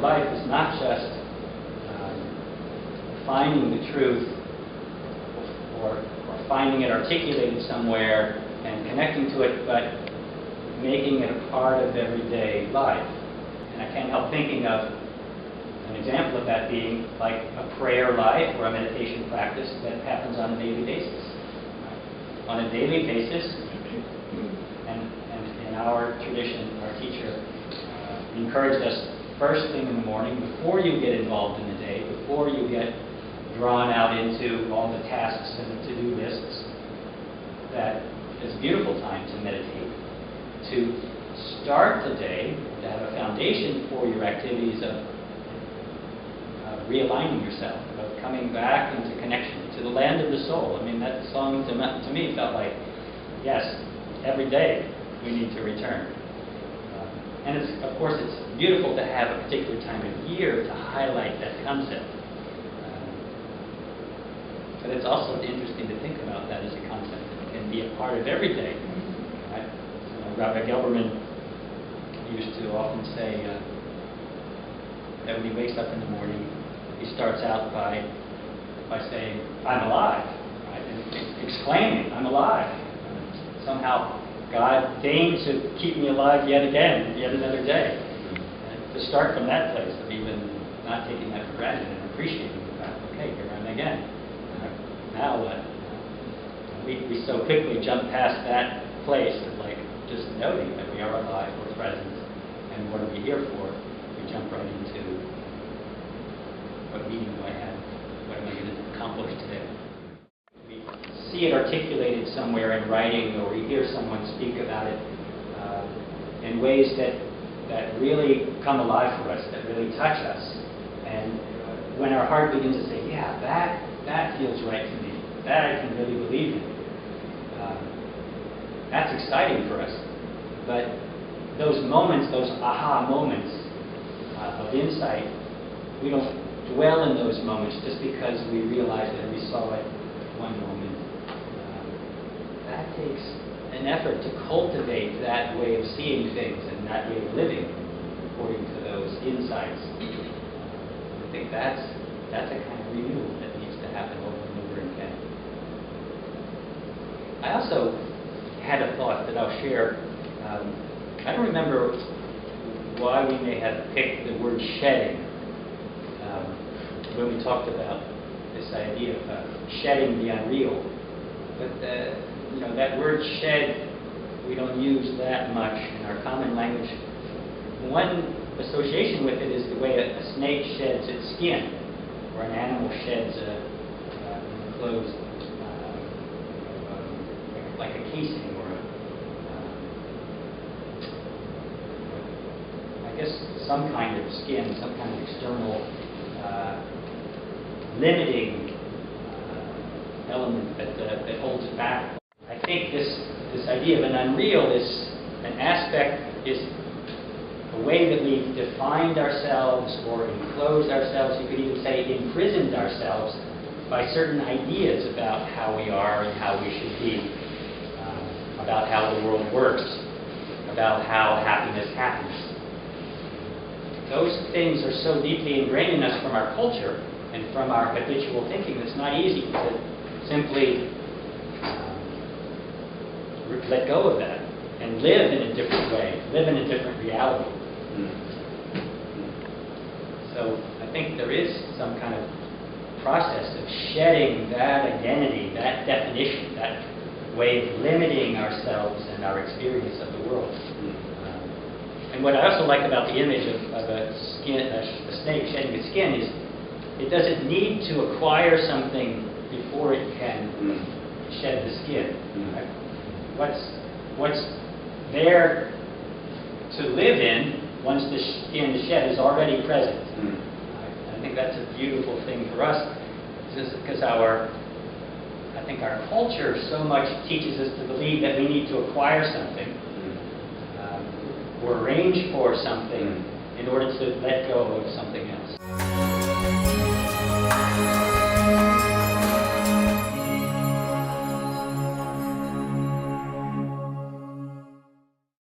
life is not just finding the truth or finding it articulated somewhere and connecting to it, but making it a part of everyday life. And I can't help thinking of an example of that being like a prayer life or a meditation practice that happens on a daily basis. Right? On a daily basis, and in our tradition, our teacher encouraged us first thing in the morning, before you get involved in the day, before you get drawn out into all the tasks and the to-do lists, that it's a beautiful time to meditate, to start the day, to have a foundation for your activities of realigning yourself, of coming back into connection to the land of the soul. I mean, that song to me felt like, yes, every day we need to return. And of course, it's beautiful to have a particular time of year to highlight that concept. But it's also interesting to think about that as a concept that can be a part of every day. Right? Rabbi used to often say that when he wakes up in the morning, he starts out by saying, "I'm alive," right? And exclaiming, "I'm alive." Somehow God deigned to keep me alive yet again, yet another day. And to start from that place of even not taking that for granted and appreciating the fact, okay, here I am again. Now what? We so quickly jump past that place of like just noting that we are alive, we're present, and what are we here for? We jump right into what meaning do I have? What am I going to accomplish today? We see it articulated somewhere in writing, or we hear someone speak about it in ways that really come alive for us, that really touch us. And when our heart begins to say, yeah, that feels right to me, that I can really believe in, that's exciting for us. But those moments, those aha moments of insight, we don't dwell in those moments just because we realize that we saw it one moment. That takes an effort to cultivate that way of seeing things and that way of living according to those insights. I think that's a kind of renewal that needs to happen over and over again. I also had a thought that I'll share. I don't remember why we may have picked the word shedding when we talked about this idea of shedding the unreal. But that word shed, we don't use that much in our common language. One association with it is the way a snake sheds its skin, or an animal sheds a clothes, like a casing, or I guess some kind of skin, some kind of external limiting element that holds it back. I think this idea of an unreal is an aspect, is a way that we've defined ourselves or enclosed ourselves, you could even say imprisoned ourselves by certain ideas about how we are and how we should be, about how the world works, about how happiness happens. Those things are so deeply ingrained in us from our culture and from our habitual thinking that it's not easy to simply let go of that and live in a different way, live in a different reality. So I think there is some kind of process of shedding that identity, that definition, that way of limiting ourselves and our experience of the world. And what I also like about the image of a snake shedding its skin is it doesn't need to acquire something before it can shed the skin. Right? What's there to live in once the skin is shed is already present. I think that's a beautiful thing for us, because I think our culture so much teaches us to believe that we need to acquire something or arrange for something in order to let go of something else.